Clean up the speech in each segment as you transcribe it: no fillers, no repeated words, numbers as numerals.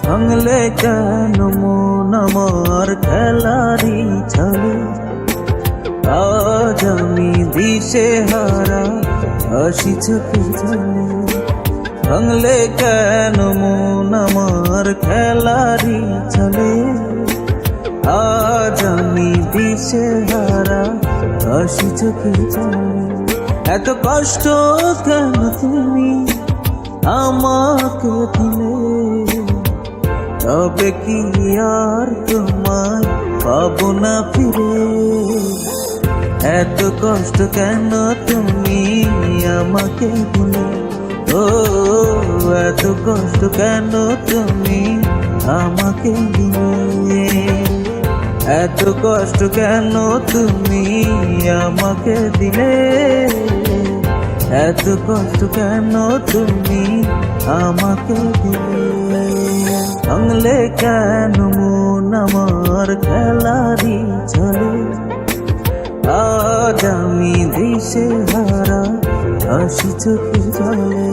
ভাঙলে কেন মন আমার খেলারি ছলে, আজ আমি দিশে হারা হাসি চোখে জলে। ভাঙলে কেন মন আমার খেলারি ছলে, আজ আমি দিশে হারা হাসি চোখে জলে। এত কষ্ট কেন তুমি আমাকে দিলে, তবে কি আর তোমায় পাবো না ফিরে। এত কষ্ট কেন তুমি আমাকে দিলে, ও এত কষ্ট কেন তুমি আমাকে দিলে। এত কষ্ট কেন তুমি আমাকে দিলে, এত কষ্ট কেন তুমি আমাকে দিলে। ভাঙলে কেন মন আমার খেলারি ছলে, আজ আমি দিশে হারা হাসি চোখে জলে।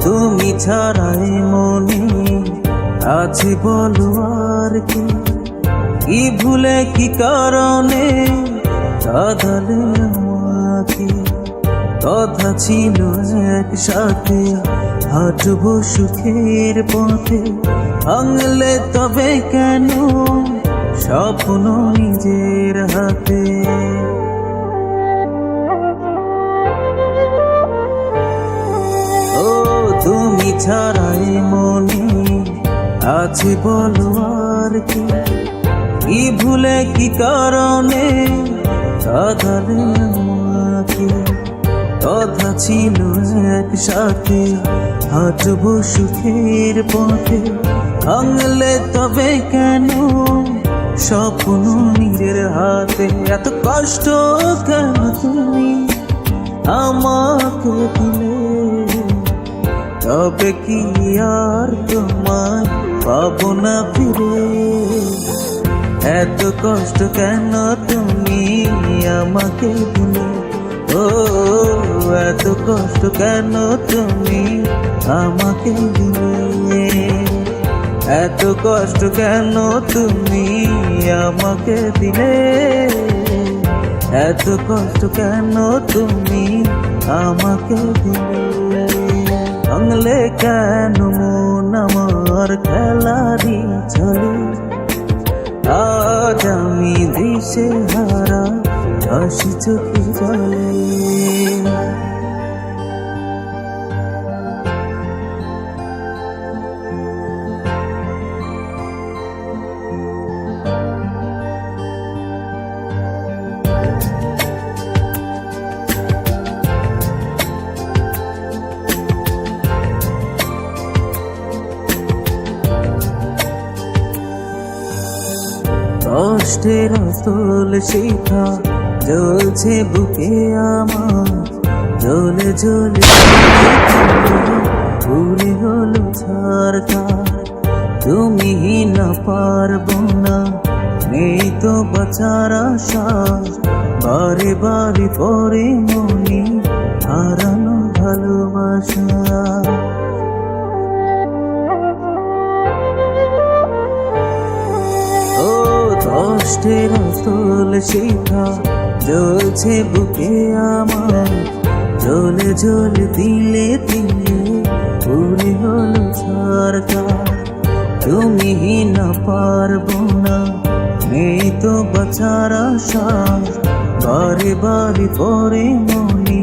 তুমি ছাড়াই মনে আছে বলো আর কি, কি ভুলে কি কারণে কাঁদালে আমাকে। কথা ছিল একসাথে হাঁটবো সুখের পথে, ভাঙলে তবে কেন স্বপ্ন নিজের হাতে। তুমি ছাড়াই মনে আছে বলো আর কি, কি ভুলে কি কারণে কাঁদালে আমাকে। কথা ছিল একসাথে হাঁটবো সুখের পথে, ভাঙলে তবে কেন স্বপ্ন নিজের হাতে। এত কষ্ট কেন তুমি আমাকে দিলে, তবে কি আর তোমায় পাবো না ফিরে। এত কষ্ট কেন তুমি আমাকে দিলে, ও এত কষ্ট কেন তুমি আমাকে দিলে। এত কষ্ট কেন তুমি আমাকে দিলে, এত কষ্ট কেন তুমি আমাকে দিলে। ভাঙলে কেন মন আমার খেলারি ছলে, আজ আমি দিশে হারা হাসি চোখে জলে। কষ্টের তোল শিখা জ্বলছে বুকে আমার, জ্বলে জ্বলে ভুলে হলো ছাড়খা। তুমি না পারবো না নেই তো বাঁচার আশা, বারে বারে পরে মনে হারানো ভালোবাসা। ও কষ্টের তোল শিখা জ্বলছে বুকে আমার, জ্বলে জ্বলে দিলে দিলে পুরে হলো সরকার। তুমি না পারবো না, নেই তো বাঁচার আশা, বারে বারে পরে মনে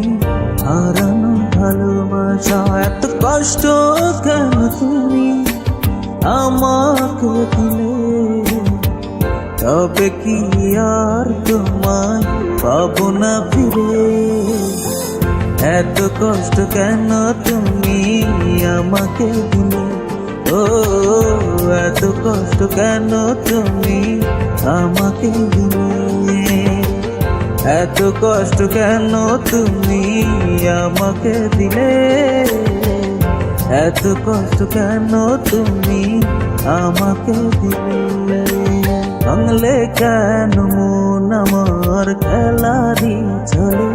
হারানো ভালোবাসা। এত কষ্ট কেন তুমি আমাকে দিলে, তবে কি আর তোমায় পাবো না ফিরে? এত কষ্ট কেন তুমি আমাকে দিলে, ও এত কষ্ট কেন তুমি আমাকে দিলে? এত কষ্ট কেন তুমি আমাকে দিলে? এত কষ্ট কেন তুমি আমাকে দিলে? ভাঙলে কেন মন আমার খেলারি চলে,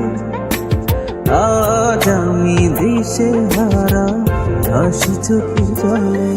আজ আমি দিশে হারা হাসি চোখে জলে।